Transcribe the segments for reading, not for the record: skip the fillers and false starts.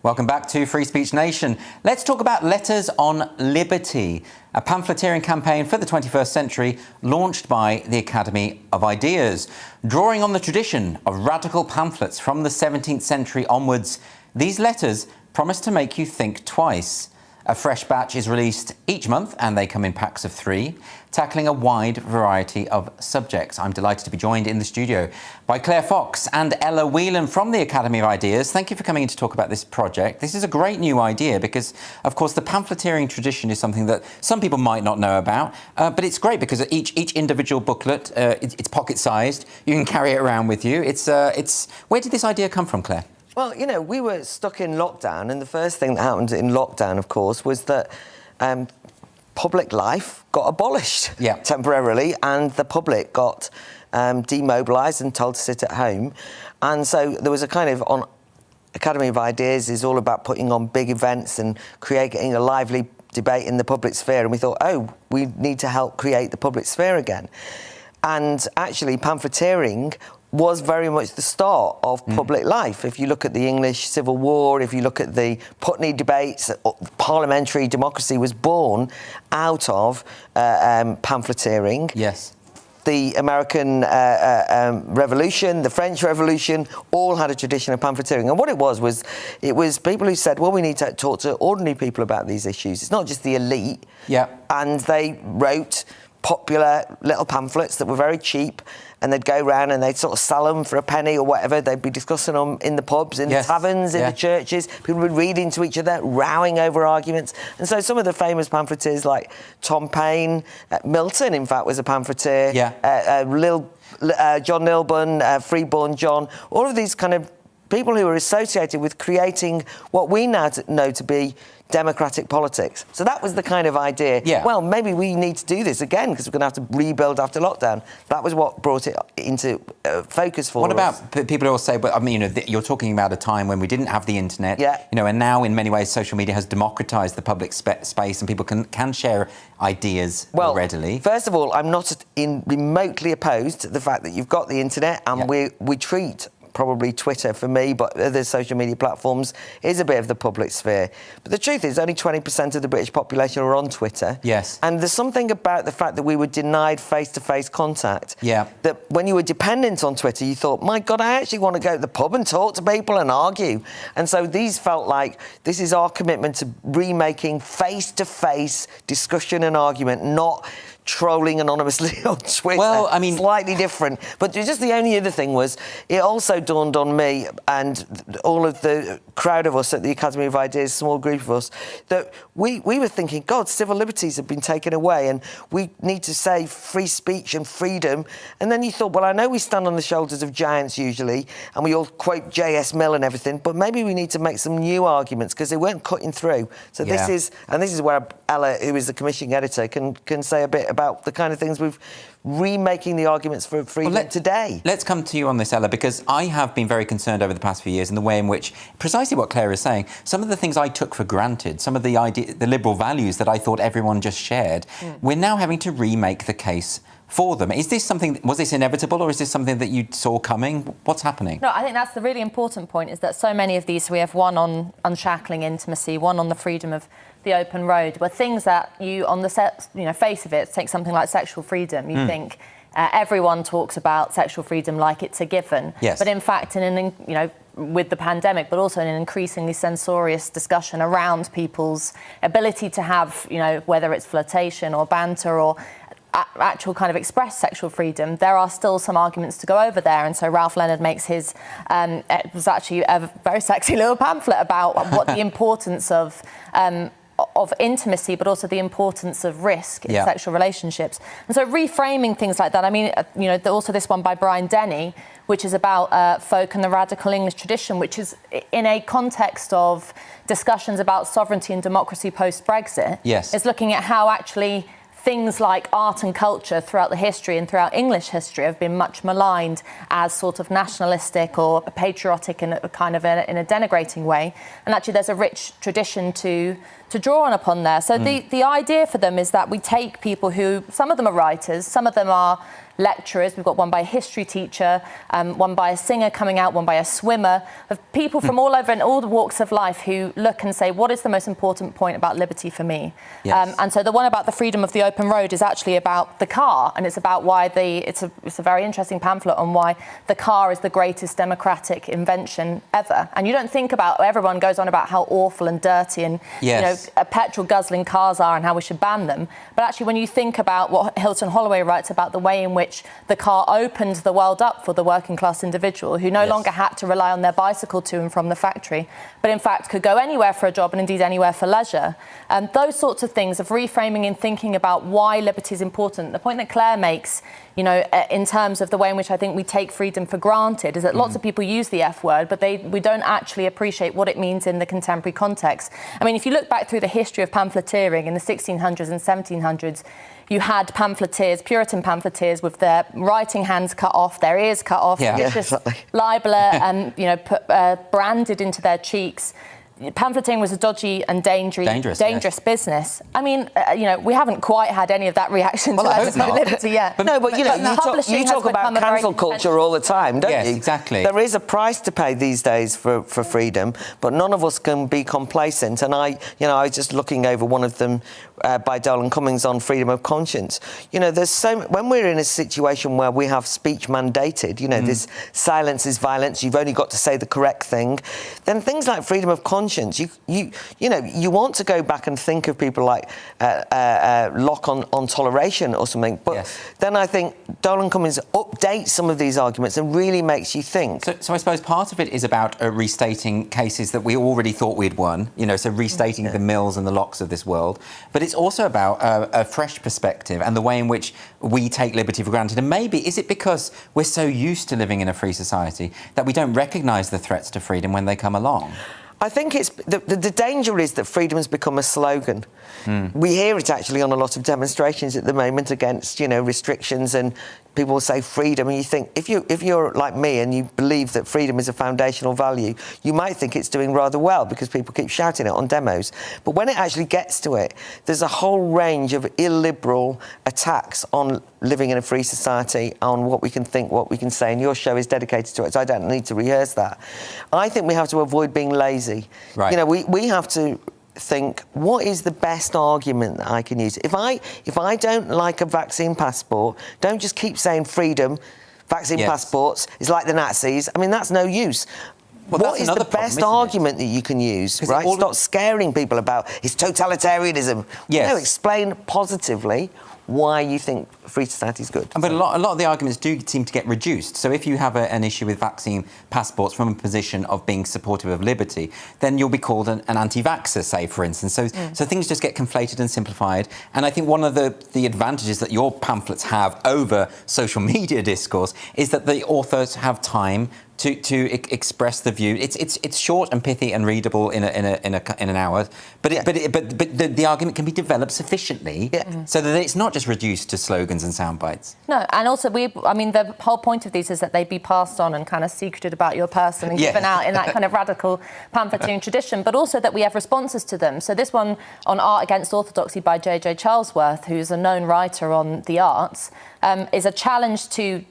Welcome back to Free Speech Nation. Let's talk about Letters on Liberty, a pamphleteering campaign for the 21st century launched by the Academy of Ideas. Drawing on the tradition of radical pamphlets from the 17th century onwards, these letters promise to make you think twice. A fresh batch is released each month and they come in packs of 3, tackling a wide variety of subjects. I'm delighted to be joined in the studio by Claire Fox and Ella Whelan from the Academy of Ideas. Thank you for coming in to talk about this project. This is a great new idea because, of course, the pamphleteering tradition is something that some people might not know about, but it's great because each individual booklet, it's pocket-sized. You can carry it around with you. Where did this idea come from, Claire? Well, you know, we were stuck in lockdown, and the first thing that happened in lockdown, of course, was that public life got abolished temporarily, and the public got demobilised and told to sit at home. And so there was a kind of, on Academy of Ideas is all about putting on big events and creating a lively debate in the public sphere. And we thought, oh, we need to help create the public sphere again. And actually, pamphleteering was very much the start of public life. If you look at the English Civil War, if you look at the Putney debates, parliamentary democracy was born out of pamphleteering. Yes. The American Revolution, the French Revolution, all had a tradition of pamphleteering. And what it was people who said, well, we need to talk to ordinary people about these issues. It's not just the elite. Yeah. And they wrote popular little pamphlets that were very cheap, and they'd go around and they'd sort of sell them for a penny or whatever. They'd be discussing them in the pubs, in the taverns, in the churches. People would read into each other, rowing over arguments. And so some of the famous pamphleteers like Tom Paine, Milton, in fact, was a pamphleteer. John Lilburn, Freeborn John, all of these kind of people who are associated with creating what we now know to be democratic politics. So that was the kind of idea. Yeah. Well, maybe we need to do this again because we're going to have to rebuild after lockdown. That was what brought it into focus for us. What about people who will say, but I mean, you know, you're talking about a time when we didn't have the internet. Yeah. You know, and now in many ways social media has democratized the public space and people can share ideas more readily. First of all, I'm not remotely opposed to the fact that you've got the internet, and we treat probably Twitter for me, but other social media platforms is a bit of the public sphere. But the truth is only 20% of the British population are on Twitter. Yes. And there's something about the fact that we were denied face-to-face contact. Yeah. That when you were dependent on Twitter, you thought, my God, I actually want to go to the pub and talk to people and argue. And so these felt like this is our commitment to remaking face-to-face discussion and argument, not trolling anonymously on Twitter. Well, I mean, slightly different. But just the only other thing was, it also dawned on me and all of the crowd of us at the Academy of Ideas, small group of us, that we were thinking, God, civil liberties have been taken away and we need to say free speech and freedom. And then you thought, well, I know we stand on the shoulders of giants usually, and we all quote J.S. Mill and everything, but maybe we need to make some new arguments because they weren't cutting through. So this is where Ella, who is the commissioning editor, can say a bit about the kind of things we've remaking the arguments for freedom today. Let's come to you on this, Ella, because I have been very concerned over the past few years in the way in which, precisely what Claire is saying, some of the things I took for granted, some of the liberal values that I thought everyone just shared, we're now having to remake the case for them. Is this something, was this inevitable, or is this something that you saw coming? What's happening? No, I think that's the really important point, is that so many of these, we have one on unshackling intimacy, one on the freedom of the open road, were things that you, on the face of it, take something like sexual freedom, you think everyone talks about sexual freedom like it's a given. Yes. But in fact, with the pandemic, but also in an increasingly censorious discussion around people's ability to have, whether it's flirtation or banter or actual kind of express sexual freedom, there are still some arguments to go over there. And so Ralph Leonard makes his, it was actually a very sexy little pamphlet about what the importance of intimacy, but also the importance of risk in sexual relationships. And so reframing things like that, I mean, also this one by Brian Denny, which is about folk and the radical English tradition, which is in a context of discussions about sovereignty and democracy post-Brexit. Yes. It's looking at how actually things like art and culture throughout the history and throughout English history have been much maligned as sort of nationalistic or patriotic in a kind of in a denigrating way. And actually there's a rich tradition to draw on upon there. So the idea for them is that we take people who, some of them are writers, some of them are lecturers, we've got one by a history teacher, one by a singer coming out, one by a swimmer, of people from all over in all the walks of life who look and say, what is the most important point about liberty for me? Yes. And so the one about the freedom of the open road is actually about the car, and it's about why it's a very interesting pamphlet on why the car is the greatest democratic invention ever. And you don't think about, everyone goes on about how awful and dirty and petrol guzzling cars are and how we should ban them. But actually, when you think about what Hilton Holloway writes about the way in which the car opened the world up for the working class individual who no longer had to rely on their bicycle to and from the factory, but in fact could go anywhere for a job and indeed anywhere for leisure. Those sorts of things of reframing and thinking about why liberty is important. The point that Claire makes, in terms of the way in which I think we take freedom for granted, is that lots of people use the F word, but we don't actually appreciate what it means in the contemporary context. I mean, if you look back through the history of pamphleteering in the 1600s and 1700s, you had pamphleteers, Puritan pamphleteers, with their writing hands cut off, their ears cut off, vicious libeller, and branded into their cheeks. Pamphleting was a dodgy and dangerous business. I mean, we haven't quite had any of that reaction to liberty yet. But you talk about cancel culture all the time, don't you? Yes, exactly. There is a price to pay these days for freedom, but none of us can be complacent. And I was just looking over one of them by Doyle and Cummings on freedom of conscience. There's when we're in a situation where we have speech mandated, this silence is violence, you've only got to say the correct thing, then things like freedom of conscience, you want to go back and think of people like Locke on toleration or something, but then I think Doyle and Cummings updates some of these arguments and really makes you think. So I suppose part of it is about restating cases that we already thought we'd won, so restating the Mills and the Locks of this world, but it's also about a fresh perspective and the way in which we take liberty for granted. And maybe, is it because we're so used to living in a free society that we don't recognise the threats to freedom when they come along? I think it's the danger is that freedom has become a slogan. We hear it actually on a lot of demonstrations at the moment against restrictions, and people will say freedom, and you think if you're like me and you believe that freedom is a foundational value, you might think it's doing rather well because people keep shouting it on demos. But when it actually gets to it, there's a whole range of illiberal attacks on living in a free society, on what we can think, what we can say, and your show is dedicated to it, so I don't need to rehearse that. I think we have to avoid being lazy. Right. We have to think, what is the best argument that I can use? If I don't like a vaccine passport, don't just keep saying freedom, vaccine passports is like the Nazis. I mean, that's no use. Well, what is the best argument that you can use, right? Stop scaring people about it's totalitarianism. Yes. No, explain positively why you think free society is good. But a lot of the arguments do seem to get reduced. So if you have an issue with vaccine passports from a position of being supportive of liberty, then you'll be called an anti-vaxxer, say, for instance. So things just get conflated and simplified. And I think one of the advantages that your pamphlets have over social media discourse is that the authors have time to express the view. It's short and pithy and readable in an hour, but the argument can be developed sufficiently so that it's not just reduced to slogans and sound bites. No, and also the whole point of these is that they be passed on and kind of secreted about your person and given out in that kind of radical pamphleteering tradition, but also that we have responses to them. So this one on Art Against Orthodoxy by J.J. Charlesworth, who's a known writer on the arts, is a challenge to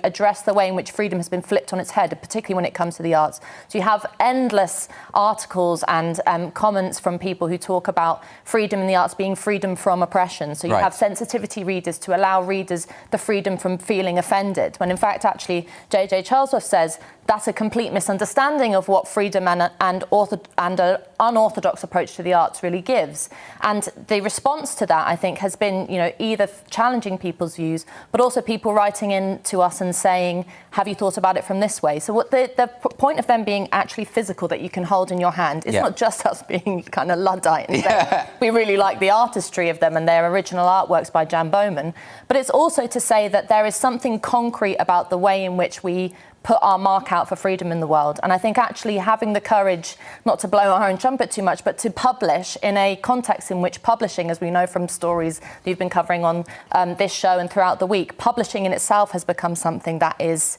address the way in which freedom has been flipped on its head, particularly when it comes to the arts. So you have endless articles and comments from people who talk about freedom in the arts being freedom from oppression. So you have sensitivity readers to allow readers the freedom from feeling offended, when in fact, actually, J.J. Charlesworth says that's a complete misunderstanding of what freedom and an unorthodox approach to the arts really gives. And the response to that, I think, has been, either challenging people's views, but also people writing in to us and saying, have you thought about it from this way? So what the point of them being actually physical, that you can hold in your hand, is not just us being kind of Luddite and saying, we really like the artistry of them and their original artworks by Jan Bowman, but it's also to say that there is something concrete about the way in which we put our mark out for freedom in the world. And I think actually having the courage not to blow our own trumpet too much, but to publish in a context in which publishing, as we know from stories that you've been covering on this show and throughout the week, publishing in itself has become something that is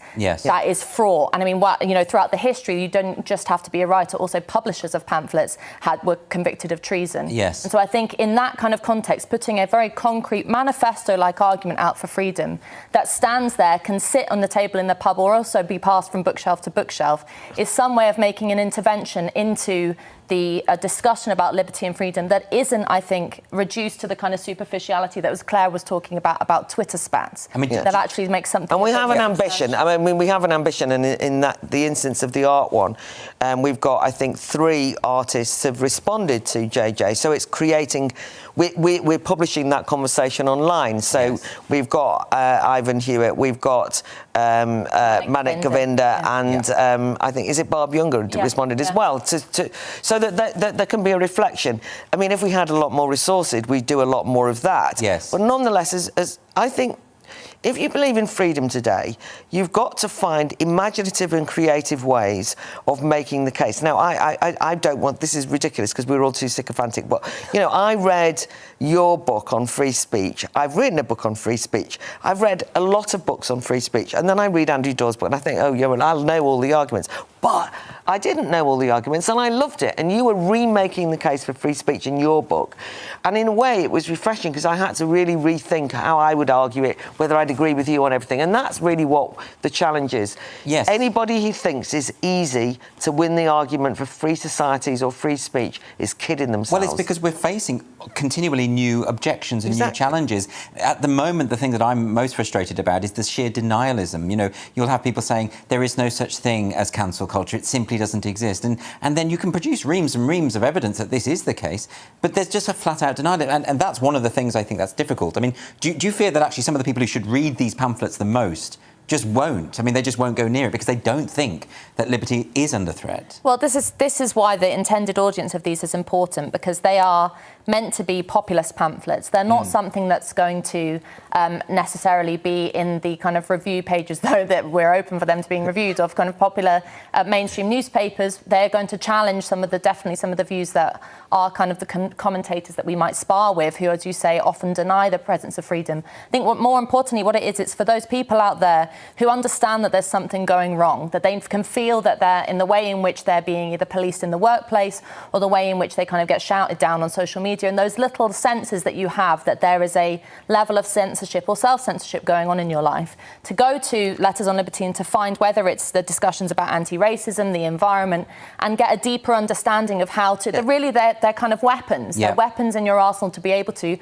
fraught. And I mean, throughout the history, you don't just have to be a writer. Also, publishers of pamphlets were convicted of treason. Yes. And so I think in that kind of context, putting a very concrete manifesto-like argument out for freedom that stands there, can sit on the table in the pub or also be passed from bookshelf to bookshelf, is some way of making an intervention into the discussion about liberty and freedom that isn't, I think, reduced to the kind of superficiality that Claire was talking about Twitter spats. I mean, that actually makes something. And we have an ambition. I mean, we have an ambition, and in that the instance of the art one, we've got, I think, 3 artists have responded to JJ. So it's creating. We're publishing that conversation online. So we've got Ivan Hewitt, we've got Manik Govinda, and I think, is it Barb Younger responded as well. So that there can be a reflection. I mean, if we had a lot more resources, we'd do a lot more of that. Yes. But nonetheless, as I think, if you believe in freedom today, you've got to find imaginative and creative ways of making the case. Now, I don't want... This is ridiculous because we're all too sycophantic, but, I read your book on free speech. I've written a book on free speech. I've read a lot of books on free speech, and then I read Andrew Doyle's book, and I think, oh, yeah, well, I'll know all the arguments. But I didn't know all the arguments, and I loved it. And you were remaking the case for free speech in your book. And in a way, it was refreshing because I had to really rethink how I would argue it, whether I'd agree with you on everything. And that's really what the challenge is. Yes. Anybody who thinks it's easy to win the argument for free societies or free speech is kidding themselves. Well, it's because we're facing continually new objections and new challenges. At the moment, the thing that I'm most frustrated about is the sheer denialism. You'll have people saying there is no such thing as cancel culture. It simply doesn't exist. And then you can produce reams and reams of evidence that this is the case, but there's just a flat-out denial. And that's one of the things I think that's difficult. I mean, do you fear that actually some of the people who should read these pamphlets the most just won't? I mean, they just won't go near it because they don't think that liberty is under threat. Well, this is why the intended audience of these is important, because they are meant to be populist pamphlets. They're not something that's going to necessarily be in the kind of review pages, though, that we're open for them to being reviewed, of kind of popular mainstream newspapers. They're going to challenge definitely some of the views that are kind of the commentators that we might spar with, who, as you say, often deny the presence of freedom. I think more importantly, what it is, it's for those people out there who understand that there's something going wrong, that they can feel that they're, in the way in which they're being either policed in the workplace or the way in which they kind of get shouted down on social media, and those little senses that you have that there is a level of censorship or self-censorship going on in your life, to go to Letters on Liberty and to find whether it's the discussions about anti-racism, the environment, and get a deeper understanding of how to... They're kind of weapons. They're weapons in your arsenal to be able to,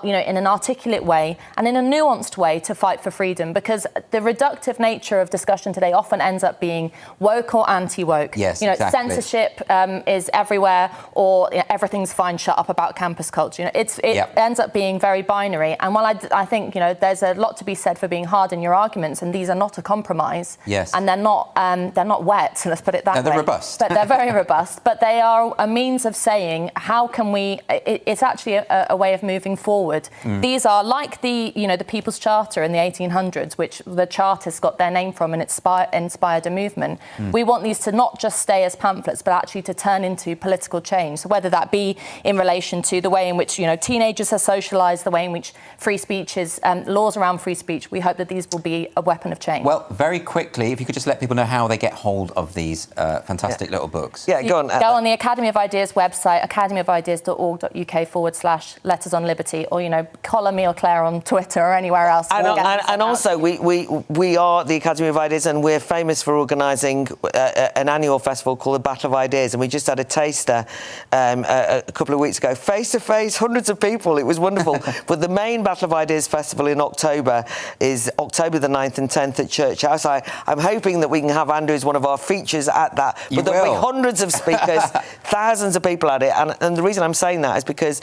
in an articulate way and in a nuanced way, to fight for freedom, because the reductive nature of discussion today often ends up being woke or anti-woke. Yes, exactly. Censorship is everywhere, or everything's fine, shut up about campus culture. It ends up being very binary. And while I think there's a lot to be said for being hard in your arguments, and these are not a compromise. Yes. And they're not wet. So let's put it that way. They're robust. But they're very robust. But they are a means of saying, how can we? It's actually a way of moving forward. These are like the People's Charter in the 1800s, which the Chartists got their name from and inspired a movement. We want these to not just stay as pamphlets, but actually to turn into political change. So whether that be in relation to the way in which teenagers are socialised, the way in which free speech is, laws around free speech, we hope that these will be a weapon of change. Well, very quickly, if you could just let people know how they get hold of these fantastic little books. Yeah, go on. Go on the Academy of Ideas website, academyofideas.org.uk/Letters on Liberty, or collar me or Claire on Twitter or anywhere else. And also, we are the Academy of Ideas, and we're famous for organising an annual festival called the Battle of Ideas, and we just had a taster a couple of weeks ago, face to face, hundreds of people. It was wonderful. But the main Battle of Ideas festival in October is October the 9th and 10th at Church House. I'm hoping that we can have Andrew as one of our features at that. But there'll be hundreds of speakers, thousands of people at it, and the reason I'm saying that is because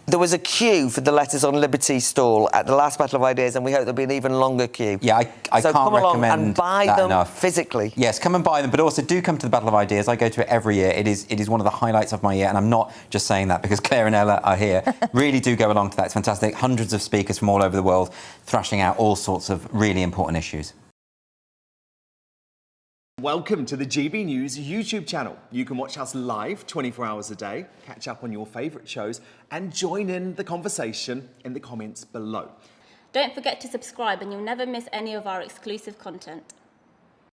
there was a queue for the Letters on Liberty stall at the last Battle of Ideas, and we hope there'll be an even longer queue. Yeah, I so can't come along recommend and buy that them enough. Physically. Yes, come and buy them, but also do come to the Battle of Ideas. I go to it every year. It is one of the highlights of my year, and I'm not just saying that because Claire and Ella are here. Really do go along to that. It's fantastic. Hundreds of speakers from all over the world thrashing out all sorts of really important issues. welcome to the GB News YouTube channel. You can watch us live 24 hours a day, catch up on your favourite shows and join in the conversation in the comments below. Don't forget to subscribe and you'll never miss any of our exclusive content.